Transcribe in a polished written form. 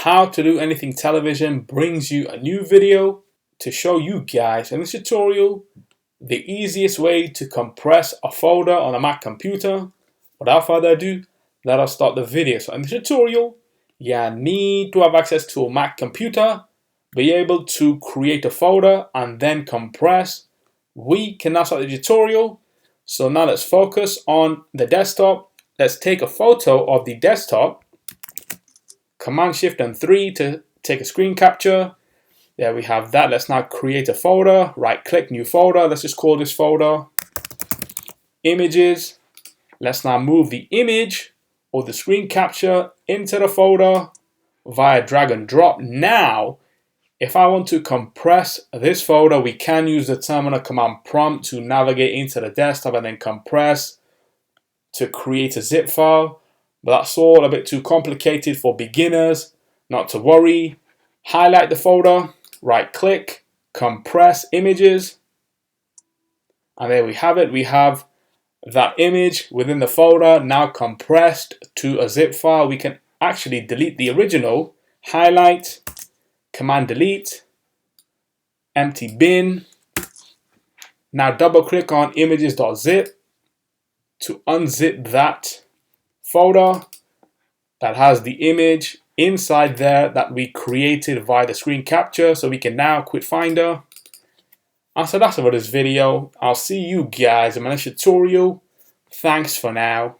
How to Do Anything Television brings you a new video to show you guys in this tutorial the easiest way to compress a folder on a Mac computer. Without further ado, let us start the video. So in this tutorial, you need to have access to a Mac computer, be able to create a folder and then compress. We can now start the tutorial. So now let's focus on the desktop. Let's take a photo of the desktop. Command Shift and 3 to take a screen capture. There we have that. Let's now create a folder. Right click, new folder. Let's just call this folder Images. Let's now move the image or the screen capture into the folder via drag and drop. Now, if I want to compress this folder, we can use the terminal command prompt to navigate into the desktop and then compress to create a zip file. But that's all a bit too complicated for beginners. Not to worry. Highlight the folder, right click, compress images, and there we have it. We have that image within the folder now compressed to a zip file. We can actually delete the original. Highlight, command delete, empty bin. Now double click on images.zip to unzip that folder that has the image inside there that we created via the screen capture. So we can now quit Finder. And so that's it for this video. I'll see you guys in my next tutorial. Thanks for now.